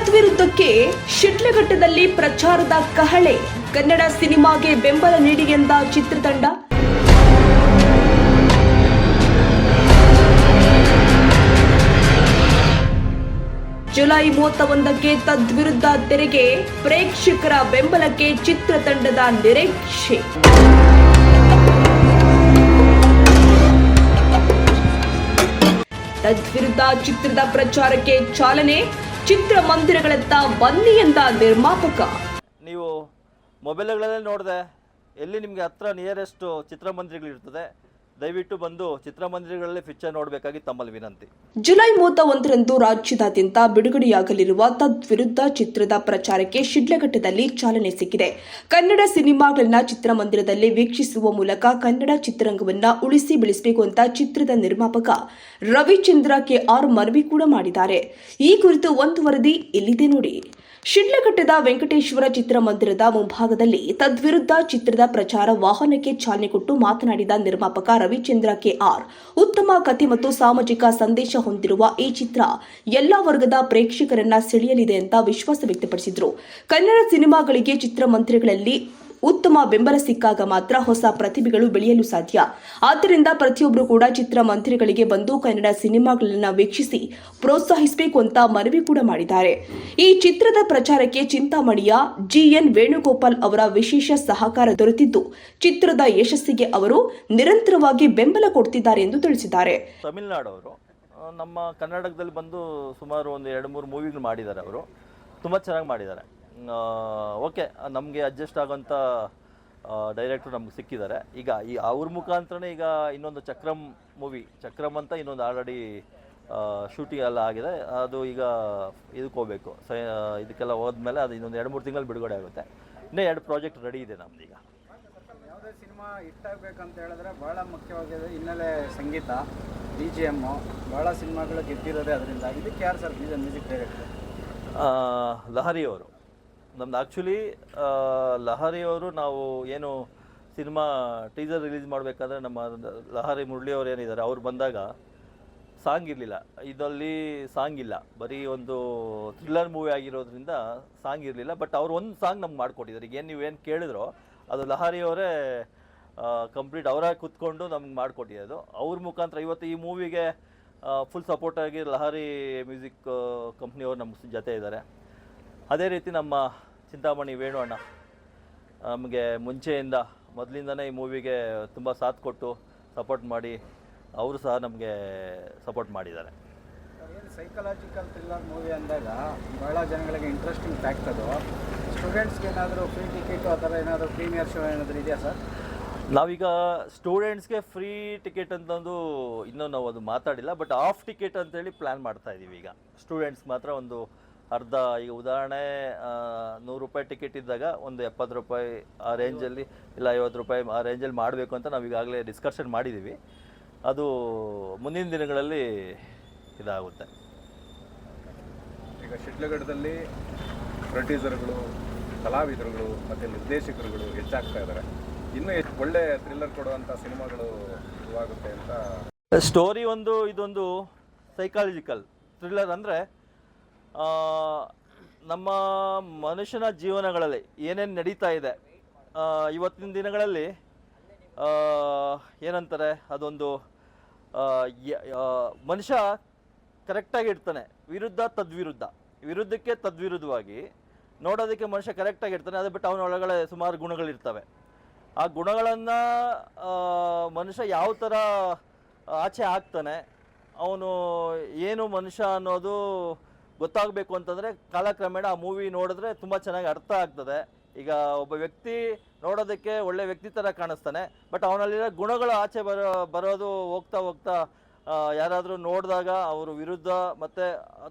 ತದ್ವಿರುದ್ಧಕ್ಕೆ ಶಿಡ್ಲಘಟ್ಟದಲ್ಲಿ ಪ್ರಚಾರದ ಕಹಳೆ. ಕನ್ನಡ ಸಿನಿಮಾಗೆ ಬೆಂಬಲ ನೀಡಿ ಎಂದ ಚಿತ್ರತಂಡ. ಜುಲೈ 31ಕ್ಕೆ ತದ್ವಿರುದ್ಧ ತೆರೆಗೆ, ಪ್ರೇಕ್ಷಕರ ಬೆಂಬಲಕ್ಕೆ ಚಿತ್ರತಂಡದ ನಿರೀಕ್ಷೆ. ತದ್ವಿರುದ್ಧ ಚಿತ್ರದ ಪ್ರಚಾರಕ್ಕೆ ಚಾಲನೆ, ಚಿತ್ರಮಂದಿರಗಳತ್ತ ಬನ್ನಿ ಎಂದ ನಿರ್ಮಾಪಕ. ನೀವು ಮೊಬೈಲ್ಗಳಲ್ಲಿ ನೋಡಿದೆ, ಎಲ್ಲಿ ನಿಮಗೆ ಹತ್ರ ನಿಯರೆಸ್ಟ್ ಚಿತ್ರಮಂದಿರಗಳಿರ್ತದೆ, ದಯವಿಟ್ಟು ಬಂದು ಚಿತ್ರಮಂದಿರಗಳಲ್ಲಿ ಪಿಕ್ಚರ್ ನೋಡಬೇಕಾಗಿ ತಮ್ಮಲ್ಲಿ ವಿನಂತಿ. ಜುಲೈ 31ರಂದು ರಾಜ್ಯದಾದ್ಯಂತ ಬಿಡುಗಡೆಯಾಗಲಿರುವ ತದ್ವಿರುದ್ಧ ಚಿತ್ರದ ಪ್ರಚಾರಕ್ಕೆ ಶಿಡ್ಲಘಟ್ಟದಲ್ಲಿ ಚಾಲನೆ ಸಿಕ್ಕಿದೆ. ಕನ್ನಡ ಸಿನಿಮಾಗಳನ್ನ ಚಿತ್ರಮಂದಿರದಲ್ಲಿ ವೀಕ್ಷಿಸುವ ಮೂಲಕ ಕನ್ನಡ ಚಿತ್ರರಂಗವನ್ನ ಉಳಿಸಿ ಬೆಳೆಸಬೇಕು ಅಂತ ಚಿತ್ರದ ನಿರ್ಮಾಪಕ ರವಿಚಂದ್ರ ಕೆಆರ್ ಮನವಿ ಕೂಡ ಮಾಡಿದ್ದಾರೆ. ಈ ಕುರಿತು ಒಂದು ವರದಿ ಇಲ್ಲಿದೆ ನೋಡಿ. ಶಿಡ್ಲಘಟ್ಟದ ವೆಂಕಟೇಶ್ವರ ಚಿತ್ರಮಂದಿರದ ಮುಂಭಾಗದಲ್ಲಿ ತದ್ವಿರುದ್ಧ ಚಿತ್ರದ ಪ್ರಚಾರ ವಾಹನಕ್ಕೆ ಚಾಲನೆ ಕೊಟ್ಟು ಮಾತನಾಡಿದ ನಿರ್ಮಾಪಕ ರವಿಚಂದ್ರ ಕೆಆರ್, ಉತ್ತಮ ಕಥೆ ಮತ್ತು ಸಾಮಾಜಿಕ ಸಂದೇಶ ಹೊಂದಿರುವ ಈ ಚಿತ್ರ ಎಲ್ಲಾ ವರ್ಗದ ಪ್ರೇಕ್ಷಕರನ್ನ ಸೆಳೆಯಲಿದೆ ಅಂತ ವಿಶ್ವಾಸ ವ್ಯಕ್ತಪಡಿಸಿದರು. ಕನ್ನಡ ಸಿನಿಮಾಗಳಿಗೆ ಚಿತ್ರಮಂದಿರಗಳಲ್ಲಿ ಉತ್ತಮ ಬೆಂಬಲ ಸಿಕ್ಕಾಗ ಮಾತ್ರ ಹೊಸ ಪ್ರತಿಭೆಗಳು ಬೆಳೆಯಲು ಸಾಧ್ಯ. ಆದ್ದರಿಂದ ಪ್ರತಿಯೊಬ್ಬರು ಕೂಡ ಚಿತ್ರಮಂದಿರಗಳಿಗೆ ಬಂದು ಕನ್ನಡ ಸಿನಿಮಾಗಳನ್ನು ವೀಕ್ಷಿಸಿ ಪ್ರೋತ್ಸಾಹಿಸಬೇಕು ಅಂತ ಮನವಿ ಕೂಡ ಮಾಡಿದ್ದಾರೆ. ಈ ಚಿತ್ರದ ಪ್ರಚಾರಕ್ಕೆ ಚಿಂತಾಮಣಿಯ ಜಿಎನ್ ವೇಣುಗೋಪಾಲ್ ಅವರ ವಿಶೇಷ ಸಹಕಾರ ದೊರೆತಿದ್ದು, ಚಿತ್ರದ ಯಶಸ್ಸಿಗೆ ಅವರು ನಿರಂತರವಾಗಿ ಬೆಂಬಲ ಕೊಡ್ತಿದ್ದಾರೆ ಎಂದು ತಿಳಿಸಿದ್ದಾರೆ. ತಮಿಳುನಾಡವರು ನಮ್ಮ ಕರ್ನಾಟಕದಲ್ಲಿ ಬಂದು ಸುಮಾರು ಒಂದು 2-3 ಮೂವಿಗಳು ಮಾಡಿದ್ದಾರೆ. ಅವರು ತುಂಬ ಚೆನ್ನಾಗಿ ಮಾಡಿದ್ದಾರೆ. ಓಕೆ, ನಮಗೆ ಅಡ್ಜಸ್ಟ್ ಆಗೋಂಥ ಡೈರೆಕ್ಟ್ರು ನಮ್ಗೆ ಸಿಕ್ಕಿದ್ದಾರೆ. ಈಗ ಅವ್ರ ಮುಖಾಂತರನೇ ಈಗ ಇನ್ನೊಂದು ಚಕ್ರಮ್ ಅಂತ ಇನ್ನೊಂದು ಆಲ್ರೆಡಿ ಶೂಟಿಂಗ್ ಎಲ್ಲ ಆಗಿದೆ. ಅದು ಈಗ ಇದಕ್ಕೆ ಹೋಗಬೇಕು, ಇದಕ್ಕೆಲ್ಲ ಹೋದ್ಮೇಲೆ ಅದು ಇನ್ನೊಂದು 2-3 ತಿಂಗಳು ಬಿಡುಗಡೆ ಆಗುತ್ತೆ. ಇನ್ನೂ 2 ಪ್ರಾಜೆಕ್ಟ್ ರೆಡಿ ಇದೆ ನಮ್ದು. ಈಗ ಯಾವುದೇ ಸಿನಿಮಾ ಹಿಟ್ಟಾಗಬೇಕಂತ ಹೇಳಿದ್ರೆ ಭಾಳ ಮುಖ್ಯವಾಗಿದೆ ಹಿನ್ನೆಲೆ ಸಂಗೀತ, BGM. ಭಾಳ ಸಿನಿಮಾಗಳು ಗೆದ್ದಿರೋದೇ ಅದರಿಂದ. ಇದಕ್ಕೆ ಯಾರು ಸರ್ ಮ್ಯೂಸಿಕ್ ಡೈರೆಕ್ಟರ್? ಲಹರಿಯವರು. ನಮ್ದು ಆ್ಯಕ್ಚುಲಿ ಲಹರಿಯವರು, ನಾವು ಏನು ಸಿನಿಮಾ ಟೀಸರ್ ರಿಲೀಸ್ ಮಾಡಬೇಕಾದ್ರೆ ನಮ್ಮ ಲಹರಿ ಮುರಳಿಯವರು ಏನಿದ್ದಾರೆ, ಅವ್ರು ಬಂದಾಗ ಸಾಂಗ್ ಇರಲಿಲ್ಲ. ಇದರಲ್ಲಿ ಸಾಂಗ್ ಇಲ್ಲ, ಬರೀ ಒಂದು ಥ್ರಿಲ್ಲರ್ ಮೂವಿ ಆಗಿರೋದ್ರಿಂದ ಸಾಂಗ್ ಇರಲಿಲ್ಲ. ಬಟ್ ಅವ್ರು ಒಂದು ಸಾಂಗ್ ನಮ್ಗೆ ಮಾಡಿಕೊಟ್ಟಿದ್ದಾರೆ. ಈಗ ನೀವೇನು ಕೇಳಿದ್ರೋ ಅದು ಲಹರಿಯವರೇ ಕಂಪ್ಲೀಟ್ ಅವರಾಗಿ ಕೂತ್ಕೊಂಡು ನಮ್ಗೆ ಮಾಡಿಕೊಟ್ಟಿರೋದು. ಅವ್ರ ಮುಖಾಂತರ ಇವತ್ತು ಈ ಮೂವಿಗೆ ಫುಲ್ ಸಪೋರ್ಟಾಗಿ ಲಹರಿ ಮ್ಯೂಸಿಕ್ ಕಂಪ್ನಿಯವರು ನಮ್ಮ ಜೊತೆ ಇದ್ದಾರೆ. ಅದೇ ರೀತಿ ನಮ್ಮ ಚಿಂತಾಮಣಿ ವೇಣು ಅಣ್ಣ ನಮಗೆ ಮೊದಲಿಂದನೇ ಈ ಮೂವಿಗೆ ತುಂಬ ಸಾಥ್ ಕೊಟ್ಟು ಸಪೋರ್ಟ್ ಮಾಡಿ, ಅವರು ಸಹ ನಮಗೆ ಸಪೋರ್ಟ್ ಮಾಡಿದ್ದಾರೆ. ಏನು ಸೈಕಲಾಜಿಕಲ್ ಥ್ರಿಲ್ಲರ್ ಮೂವಿ ಅಂದಾಗ ಭಾಳ ಜನಗಳಿಗೆ ಇಂಟ್ರೆಸ್ಟಿಂಗ್ ಫ್ಯಾಕ್ಟ್ ಅದು. ಸ್ಟೂಡೆಂಟ್ಸ್ಗೆ ಏನಾದರೂ ಫ್ರೀ ಟಿಕೆಟು ಆ ಥರ ಏನಾದರೂ ಪ್ರೀಮಿಯರ್ ಶೋ ಏನಾದರೂ ಇದೆಯಾ ಸರ್? ನಾವೀಗ ಸ್ಟೂಡೆಂಟ್ಸ್ಗೆ ಫ್ರೀ ಟಿಕೆಟ್ ಅಂತಂದು ಇನ್ನೂ ನಾವು ಅದು ಮಾತಾಡಿಲ್ಲ. ಬಟ್ ಆಫ್ ಟಿಕೆಟ್ ಅಂತೇಳಿ ಪ್ಲ್ಯಾನ್ ಮಾಡ್ತಾಯಿದ್ದೀವಿ. ಈಗ ಸ್ಟೂಡೆಂಟ್ಸ್ ಮಾತ್ರ ಒಂದು ಅರ್ಧ, ಈಗ ಉದಾಹರಣೆ 100 ರೂಪಾಯಿ ಟಿಕೆಟ್ ಇದ್ದಾಗ ಒಂದು 70 ರೂಪಾಯಿ ಆ ರೇಂಜಲ್ಲಿ, ಇಲ್ಲ 50 ರೂಪಾಯಿ ಆ ರೇಂಜಲ್ಲಿ ಮಾಡಬೇಕು ಅಂತ ನಾವು ಈಗಾಗಲೇ ಡಿಸ್ಕಷನ್ ಮಾಡಿದ್ದೀವಿ. ಅದು ಮುಂದಿನ ದಿನಗಳಲ್ಲಿ ಇದಾಗುತ್ತೆ. ಈಗ ಶಿಡ್ಲಘಟ್ಟದಲ್ಲಿ ಪ್ರೊಡ್ಯೂಸರ್ಗಳು, ಕಲಾವಿದರುಗಳು ಮತ್ತು ನಿರ್ದೇಶಕರುಗಳು ಹೆಚ್ಚಾಗ್ತಾ ಇದ್ದಾರೆ. ಇನ್ನೂ ಒಳ್ಳೆ ಥ್ರಿಲ್ಲರ್ ಕೊಡುವಂಥ ಸಿನಿಮಾಗಳು ಇವಾಗುತ್ತೆ ಅಂತ. ಸ್ಟೋರಿ ಇದೊಂದು ಸೈಕಾಲಜಿಕಲ್ ಥ್ರಿಲ್ಲರ್. ಅಂದರೆ ನಮ್ಮ ಮನುಷ್ಯನ ಜೀವನಗಳಲ್ಲಿ ಏನೇನು ನಡೀತಾ ಇದೆ ಇವತ್ತಿನ ದಿನಗಳಲ್ಲಿ, ಏನಂತಾರೆ, ಅದೊಂದು ಮನುಷ್ಯ ಕರೆಕ್ಟಾಗಿ ಇರ್ತಾನೆ, ವಿರುದ್ಧಕ್ಕೆ ತದ್ವಿರುದ್ಧವಾಗಿ ನೋಡೋದಕ್ಕೆ ಮನುಷ್ಯ ಕರೆಕ್ಟಾಗಿ ಇರ್ತಾನೆ. ಅದು ಬಿಟ್ಟು ಅವನ ಒಳಗಡೆ ಸುಮಾರು ಗುಣಗಳಿರ್ತವೆ. ಆ ಗುಣಗಳನ್ನು ಮನುಷ್ಯ ಯಾವ ಥರ ಆಚೆ ಆಗ್ತಾನೆ, ಅವನು ಏನು ಮನುಷ್ಯ ಅನ್ನೋದು ಗೊತ್ತಾಗಬೇಕು ಅಂತಂದರೆ ಕಾಲಕ್ರಮೇಣ ಆ ಮೂವಿ ನೋಡಿದ್ರೆ ತುಂಬ ಚೆನ್ನಾಗಿ ಅರ್ಥ ಆಗ್ತದೆ. ಈಗ ಒಬ್ಬ ವ್ಯಕ್ತಿ ನೋಡೋದಕ್ಕೆ ಒಳ್ಳೆ ವ್ಯಕ್ತಿ ಥರ ಕಾಣಿಸ್ತಾನೆ, ಬಟ್ ಅವನಲ್ಲಿರೋ ಗುಣಗಳು ಆಚೆ ಬರೋದು ಹೋಗ್ತಾ ಯಾರಾದರೂ ನೋಡಿದಾಗ ಅವರು ವಿರುದ್ಧ ಮತ್ತು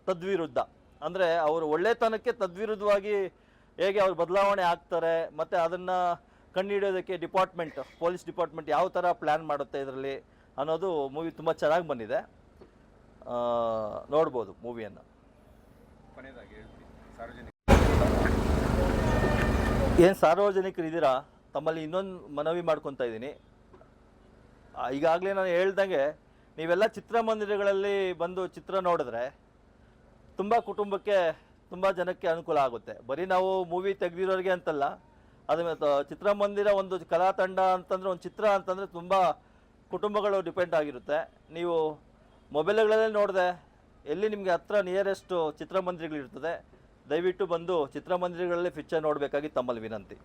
ತದ್ವಿರುದ್ಧ, ಅಂದರೆ ಅವರು ಒಳ್ಳೆತನಕ್ಕೆ ತದ್ವಿರುದ್ಧವಾಗಿ ಹೇಗೆ ಅವ್ರು ಬದಲಾವಣೆ ಆಗ್ತಾರೆ, ಮತ್ತು ಅದನ್ನು ಕಂಡುಹಿಡಿಯೋದಕ್ಕೆ ಪೊಲೀಸ್ ಡಿಪಾರ್ಟ್ಮೆಂಟ್ ಯಾವ ಥರ ಪ್ಲ್ಯಾನ್ ಮಾಡುತ್ತೆ ಇದರಲ್ಲಿ ಅನ್ನೋದು ಮೂವಿ ತುಂಬ ಚೆನ್ನಾಗಿ ಬಂದಿದೆ. ನೋಡ್ಬೋದು ಮೂವಿಯನ್ನು. ಏನು ಸಾರ್ವಜನಿಕರು ಇದ್ದೀರಾ, ತಮ್ಮಲ್ಲಿ ಇನ್ನೊಂದು ಮನವಿ ಮಾಡ್ಕೊತಾ ಇದ್ದೀನಿ. ಈಗಾಗಲೇ ನಾನು ಹೇಳ್ದಂಗೆ ನೀವೆಲ್ಲ ಚಿತ್ರಮಂದಿರಗಳಲ್ಲಿ ಬಂದು ಚಿತ್ರ ನೋಡಿದ್ರೆ ತುಂಬ ಕುಟುಂಬಕ್ಕೆ ತುಂಬ ಜನಕ್ಕೆ ಅನುಕೂಲ ಆಗುತ್ತೆ. ಬರೀ ನಾವು ಮೂವಿ ತೆಗೆದಿರೋರಿಗೆ ಅಂತಲ್ಲ, ಅದು ಚಿತ್ರಮಂದಿರ ಒಂದು ಕಲಾ ತಂಡ ಅಂತಂದರೆ, ಒಂದು ಚಿತ್ರ ಅಂತಂದರೆ ತುಂಬ ಕುಟುಂಬಗಳು ಡಿಪೆಂಡ್ ಆಗಿರುತ್ತೆ. ನೀವು ಮೊಬೈಲ್ಗಳಲ್ಲೇ ನೋಡಿದೆ ಎಲ್ಲಿ ನಿಮಗೆ ಹತ್ರ ನಿಯರೆಸ್ಟ್ ಚಿತ್ರಮಂದಿರಗಳಿರ್ತದೆ, ದಯವಿಟ್ಟು ಬಂದು ಚಿತ್ರಮಂದಿರಗಳಲ್ಲಿ ಪಿಕ್ಚರ್ ನೋಡಬೇಕಾಗಿ ತಮ್ಮಲ್ಲಿ ವಿನಂತಿ.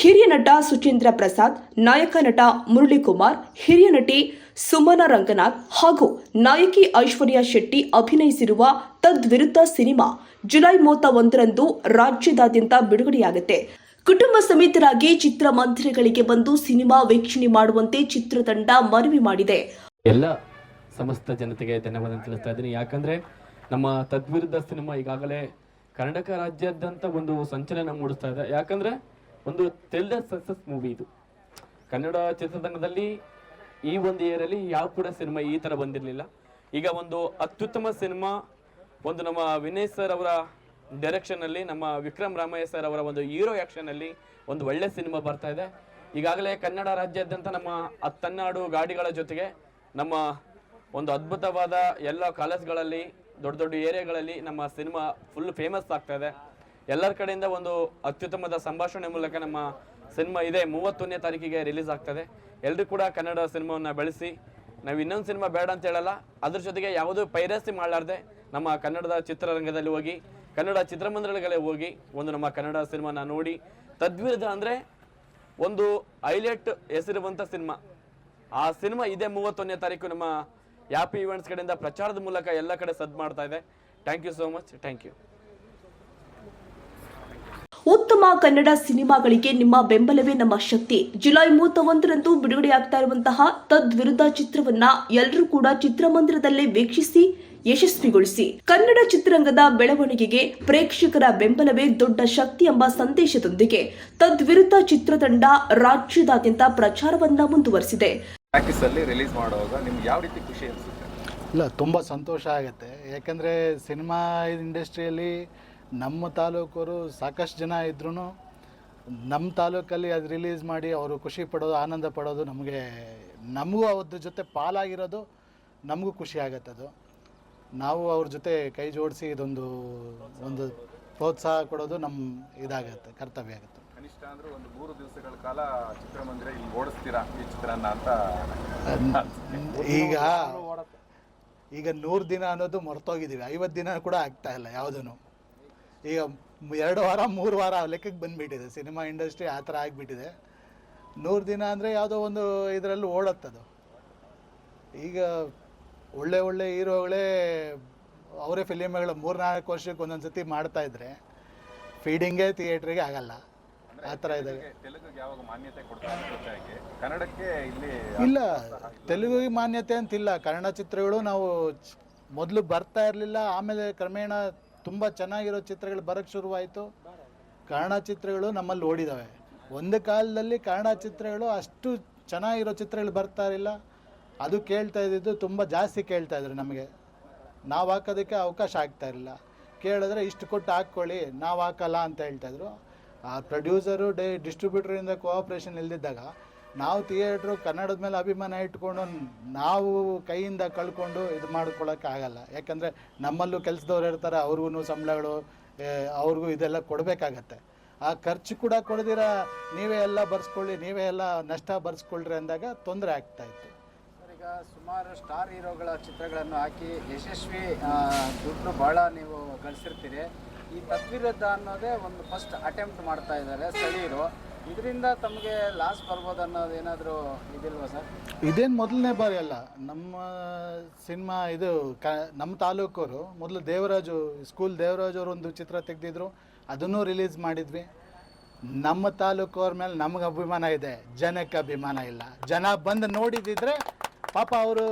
ಹಿರಿಯ ನಟ ಸುಚೇಂದ್ರ ಪ್ರಸಾದ್, ನಾಯಕ ನಟ ಮುರಳೀಕುಮಾರ್, ಹಿರಿಯ ನಟಿ ಸುಮನಾ ರಂಗನಾಥ್ ಹಾಗೂ ನಾಯಕಿ ಐಶ್ವರ್ಯ ಶೆಟ್ಟಿ ಅಭಿನಯಿಸಿರುವ ತದ್ವಿರುದ್ಧ ಸಿನಿಮಾ ಜುಲೈ 31ರಂದು ರಾಜ್ಯದಾದ್ಯಂತ ಬಿಡುಗಡೆಯಾಗುತ್ತೆ. ಕುಟುಂಬ ಸಮೇತರಾಗಿ ಚಿತ್ರಮಂದಿರಗಳಿಗೆ ಬಂದು ಸಿನಿಮಾ ವೀಕ್ಷಣೆ ಮಾಡುವಂತೆ ಚಿತ್ರತಂಡ ಮನವಿ ಮಾಡಿದೆ. ಎಲ್ಲ ಸಮಸ್ತ ಜನತೆಗೆ ಧನ್ಯವಾದ ತಿಳಿಸ್ತಾ ಇದ್ದೀನಿ. ಯಾಕಂದ್ರೆ ನಮ್ಮ ತದ್ವಿರುದ್ಧ ಸಿನಿಮಾ ಈಗಾಗಲೇ ಕರ್ನಾಟಕ ರಾಜ್ಯಾದ್ಯಂತ ಒಂದು ಸಂಚಲನ ಮೂಡಿಸ್ತಾ ಇದೆ. ಯಾಕಂದ್ರೆ ಒಂದು ಥ್ರಿಲ್ಲರ್ ಸಕ್ಸಸ್ ಮೂವಿ ಇದು. ಕನ್ನಡ ಚಿತ್ರರಂಗದಲ್ಲಿ ಈ ಒಂದು ಇಯರಲ್ಲಿ ಯಾವ ಕೂಡ ಸಿನಿಮಾ ಈ ತರ ಬಂದಿರಲಿಲ್ಲ. ಈಗ ಒಂದು ಅತ್ಯುತ್ತಮ ಸಿನಿಮಾ, ಒಂದು ನಮ್ಮ ವಿನಯ್ ಸರ್ ಅವರ ಡೈರೆಕ್ಷನ್ ಅಲ್ಲಿ, ನಮ್ಮ ವಿಕ್ರಮ್ ರಾಮಯ್ಯ ಸರ್ ಅವರ ಒಂದು ಹೀರೋ ಆಕ್ಷನ್ ಅಲ್ಲಿ ಒಂದು ಒಳ್ಳೆ ಸಿನಿಮಾ ಬರ್ತಾ ಇದೆ. ಈಗಾಗಲೇ ಕನ್ನಡ ರಾಜ್ಯಾದ್ಯಂತ ನಮ್ಮ 10 ಗಾಡಿಗಳ ಜೊತೆಗೆ ನಮ್ಮ ಒಂದು ಅದ್ಭುತವಾದ ಎಲ್ಲ ಕಾಲೇಜ್ಗಳಲ್ಲಿ, ದೊಡ್ಡ ದೊಡ್ಡ ಏರಿಯಾಗಳಲ್ಲಿ ನಮ್ಮ ಸಿನಿಮಾ ಫುಲ್ ಫೇಮಸ್ ಆಗ್ತಾ ಇದೆ. ಎಲ್ಲರ ಕಡೆಯಿಂದ ಒಂದು ಅತ್ಯುತ್ತಮದ ಸಂಭಾಷಣೆ ಮೂಲಕ ನಮ್ಮ ಸಿನಿಮಾ ಇದೆ 31ನೇ ತಾರೀಕಿಗೆ ರಿಲೀಸ್ ಆಗ್ತದೆ. ಎಲ್ಲರೂ ಕೂಡ ಕನ್ನಡ ಸಿನಿಮಾವನ್ನು ಬೆಳೆಸಿ, ನಾವು ಇನ್ನೊಂದು ಸಿನಿಮಾ ಬೇಡ ಅಂತ ಹೇಳಲ್ಲ, ಅದ್ರ ಜೊತೆಗೆ ಯಾವುದೂ ಪೈರಸಿ ಮಾಡಲಾರ್ದೆ ನಮ್ಮ ಕನ್ನಡದ ಚಿತ್ರರಂಗದಲ್ಲಿ ಹೋಗಿ, ಕನ್ನಡ ಚಿತ್ರಮಂದಿರಗಳಿಗೆ ಹೋಗಿ ಒಂದು ನಮ್ಮ ಕನ್ನಡ ಸಿನಿಮಾನ ನೋಡಿ. ತದ್ವಿರುದ್ಧ ಅಂದರೆ ಒಂದು ಹೈಲೈಟ್ ಹೆಸರಿರುವಂಥ ಸಿನಿಮಾ. ಆ ಸಿನಿಮಾ ಇದೇ 31ನೇ ತಾರೀಕು ನಮ್ಮ ಯಾಪಿ ಈವೆಂಟ್ಸ್ ಕಡೆಯಿಂದ ಪ್ರಚಾರದ ಮೂಲಕ ಎಲ್ಲ ಕಡೆ ಸದ್ ಮಾಡ್ತಾ ಇದೆ. Thank you so much. Thank you. ಉತ್ತಮ ಕನ್ನಡ ಸಿನಿಮಾಗಳಿಗೆ ನಿಮ್ಮ ಬೆಂಬಲವೇ ನಮ್ಮ ಶಕ್ತಿ. ಜುಲೈ 31ರಂದು ಬಿಡುಗಡೆಯಾಗ್ತಾ ಇರುವಂತಹ ತದ್ವಿರುದ್ಧ ಚಿತ್ರವನ್ನ ಎಲ್ಲರೂ ಕೂಡ ಚಿತ್ರಮಂದಿರದಲ್ಲೇ ವೀಕ್ಷಿಸಿ ಯಶಸ್ವಿಗೊಳಿಸಿ. ಕನ್ನಡ ಚಿತ್ರರಂಗದ ಬೆಳವಣಿಗೆಗೆ ಪ್ರೇಕ್ಷಕರ ಬೆಂಬಲವೇ ದೊಡ್ಡ ಶಕ್ತಿ ಎಂಬ ಸಂದೇಶದೊಂದಿಗೆ ತದ್ವಿರುದ್ಧ ಚಿತ್ರತಂಡ ರಾಜ್ಯದಾದ್ಯಂತ ಪ್ರಚಾರವನ್ನ ಮುಂದುವರೆಸಿದೆ. ಪ್ರಾಕ್ಟೀಸಲ್ಲಿ ರಿಲೀಸ್ ಮಾಡುವಾಗ ನಿಮ್ಗೆ ಯಾವ ರೀತಿ ಖುಷಿ ಅನಿಸುತ್ತೆ? ಇಲ್ಲ, ತುಂಬ ಸಂತೋಷ ಆಗುತ್ತೆ. ಯಾಕೆಂದರೆ ಸಿನಿಮಾ ಇಂಡಸ್ಟ್ರಿಯಲ್ಲಿ ನಮ್ಮ ತಾಲೂಕವರು ಸಾಕಷ್ಟು ಜನ ಇದ್ರೂ ನಮ್ಮ ತಾಲೂಕಲ್ಲಿ ಅದು ರಿಲೀಸ್ ಮಾಡಿ ಅವರು ಖುಷಿ ಪಡೋದು, ಆನಂದ ಪಡೋದು, ನಮಗೂ ಅವ್ರ ಜೊತೆ ಪಾಲಾಗಿರೋದು ನಮಗೂ ಖುಷಿ ಆಗುತ್ತೆ. ಅದು ನಾವು ಅವ್ರ ಜೊತೆ ಕೈ ಜೋಡಿಸಿ ಇದೊಂದು ಪ್ರೋತ್ಸಾಹ ಕೊಡೋದು ನಮ್ಮ ಇದಾಗುತ್ತೆ, ಕರ್ತವ್ಯ ಆಗುತ್ತೆ. ಕನಿಷ್ಠ ಅಂದ್ರೆ ಒಂದು 3 ದಿವಸಗಳ ಕಾಲ ಚಿತ್ರಮಂದಿರ ಇಲ್ಲಿ ಓಡಿಸ್ತೀರಾ ಈ ಚಿತ್ರನ ಅಂತ? ಈಗ 100 ದಿನ ಅನ್ನೋದು ಮರ್ತೋಗಿದ್ದೀವಿ. 50 ದಿನ ಕೂಡ ಆಗ್ತಾ ಇಲ್ಲ ಯಾವುದೂ. ಈಗ 2 ವಾರ 3 ವಾರ ಲೆಕ್ಕಕ್ಕೆ ಬಂದುಬಿಟ್ಟಿದೆ ಸಿನಿಮಾ ಇಂಡಸ್ಟ್ರಿ, ಆ ಥರ ಆಗಿಬಿಟ್ಟಿದೆ. 100 ದಿನ ಅಂದರೆ ಯಾವುದೋ ಒಂದು ಇದರಲ್ಲಿ ಓಡುತ್ತದು. ಈಗ ಒಳ್ಳೆ ಹೀರೋಗಳೇ ಅವರೇ ಫಿಲಿಮ್ಗಳು 3-4 ವರ್ಷಕ್ಕೆ ಒಂದೊಂದು ಸತಿ ಮಾಡ್ತಾಯಿದ್ರೆ ಫೀಡಿಂಗೇ ಥಿಯೇಟ್ರಿಗೆ ಆಗಲ್ಲ, ಆ ಥರ ಇದೆ. ತೆಲುಗಿಗೆ ಯಾವಾಗ ಮಾನ್ಯತೆ ಕೊಡ್ತಾರೆ, ಕನ್ನಡಕ್ಕೆ ಇಲ್ಲಿ ಇಲ್ಲ, ತೆಲುಗಿಗೆ ಮಾನ್ಯತೆ ಅಂತಿಲ್ಲ. ಕನ್ನಡ ಚಿತ್ರಗಳು ನಾವು ಮೊದಲು ಬರ್ತಾ ಇರಲಿಲ್ಲ, ಆಮೇಲೆ ಕ್ರಮೇಣ ತುಂಬ ಚೆನ್ನಾಗಿರೋ ಚಿತ್ರಗಳು ಬರೋಕ್ಕೆ ಶುರುವಾಯಿತು. ಕನ್ನಡ ಚಿತ್ರಗಳು ನಮ್ಮಲ್ಲಿ ಓಡಿದ್ದಾವೆ. ಒಂದು ಕಾಲದಲ್ಲಿ ಕನ್ನಡ ಚಿತ್ರಗಳು ಅಷ್ಟು ಚೆನ್ನಾಗಿರೋ ಚಿತ್ರಗಳು ಬರ್ತಾ ಇರಲಿಲ್ಲ. ಅದು ಕೇಳ್ತಾ ಇದ್ದಿದ್ದು ತುಂಬ ಜಾಸ್ತಿ ಕೇಳ್ತಾಯಿದ್ರು ನಮಗೆ. ನಾವು ಹಾಕೋದಕ್ಕೆ ಅವಕಾಶ ಆಗ್ತಾ ಇರಲಿಲ್ಲ. ಕೇಳಿದ್ರೆ ಇಷ್ಟು ಕೊಟ್ಟು ಹಾಕ್ಕೊಳ್ಳಿ, ನಾವು ಹಾಕಲ್ಲ ಅಂತ ಹೇಳ್ತಾಯಿದ್ರು. ಆ ಪ್ರೊಡ್ಯೂಸರು ಡಿಸ್ಟ್ರಿಬ್ಯೂಟರಿಂದ ಕೋಆಪ್ರೇಷನ್ ಇಲ್ದಿದ್ದಾಗ ನಾವು ಥಿಯೇಟ್ರು ಕನ್ನಡದ ಮೇಲೆ ಅಭಿಮಾನ ಇಟ್ಕೊಂಡು ನಾವು ಕೈಯಿಂದ ಕಳ್ಕೊಂಡು ಇದು ಮಾಡ್ಕೊಳ್ಳೋಕ್ಕೆ ಆಗಲ್ಲ. ಯಾಕಂದರೆ ನಮ್ಮಲ್ಲೂ ಕೆಲಸದವ್ರು ಇರ್ತಾರೆ, ಅವ್ರಿಗೂ ಸಂಬಳಗಳು, ಅವ್ರಿಗೂ ಇದೆಲ್ಲ ಕೊಡಬೇಕಾಗತ್ತೆ. ಆ ಖರ್ಚು ಕೂಡ ಕೊಡ್ದಿರ ನೀವೇ ಎಲ್ಲ ಬರ್ಸ್ಕೊಳ್ಳಿ, ನೀವೇ ಎಲ್ಲ ನಷ್ಟ ಬರ್ಸ್ಕೊಳ್ರಿ ಅಂದಾಗ ತೊಂದರೆ ಆಗ್ತಾಯಿತ್ತು. ಈಗ ಸುಮಾರು ಸ್ಟಾರ್ ಹೀರೋಗಳ ಚಿತ್ರಗಳನ್ನು ಹಾಕಿ ಯಶಸ್ವಿ ದುಡ್ಡು ಭಾಳ ನೀವು ಗಳಿಸಿರ್ತೀರಿ. ಈ ತದ್ವಿರುದ್ಧ ಅನ್ನೋದೇ ಒಂದು ಫಸ್ಟ್ ಅಟೆಂಪ್ಟ್ ಮಾಡ್ತಾ ಇದ್ದಾರೆ ಸ್ಥಳೀಯರು. ಇದರಿಂದ ತಮಗೆ ಲಾಸ್ ಬರ್ಬೋದು ಅನ್ನೋದು ಏನಾದರೂ ಇದಿಲ್ವಾ ಸರ್? ಇದೇನು ಮೊದಲನೇ ಬಾರಿ ಅಲ್ಲ. ನಮ್ಮ ಸಿನಿಮಾ ಇದು ನಮ್ಮ ತಾಲೂಕವರು ಮೊದಲು ದೇವರಾಜ್ ಅವರು ಒಂದು ಚಿತ್ರ ತೆಗೆದಿದ್ರು, ಅದನ್ನು ರಿಲೀಸ್ ಮಾಡಿದ್ವಿ. ನಮ್ಮ ತಾಲೂಕವ್ರ ಮೇಲೆ ನಮಗೆ ಅಭಿಮಾನ ಇದೆ, ಜನಕ್ಕೆ ಅಭಿಮಾನ ಇಲ್ಲ. ಜನ ಬಂದು ನೋಡಿದಿದ್ರೆ ಪಾಪ ಅವರು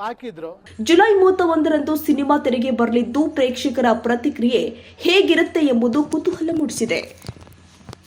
ಹಾಕಿದ್ರು. ಜುಲೈ 31ರಂದು ಸಿನಿಮಾ ತೆರೆಗೆ ಬರಲಿದ್ದು ಪ್ರೇಕ್ಷಕರ ಪ್ರತಿಕ್ರಿಯೆ ಹೇಗಿರುತ್ತೆ ಎಂಬುದು ಕುತೂಹಲ ಮೂಡಿಸಿದೆ.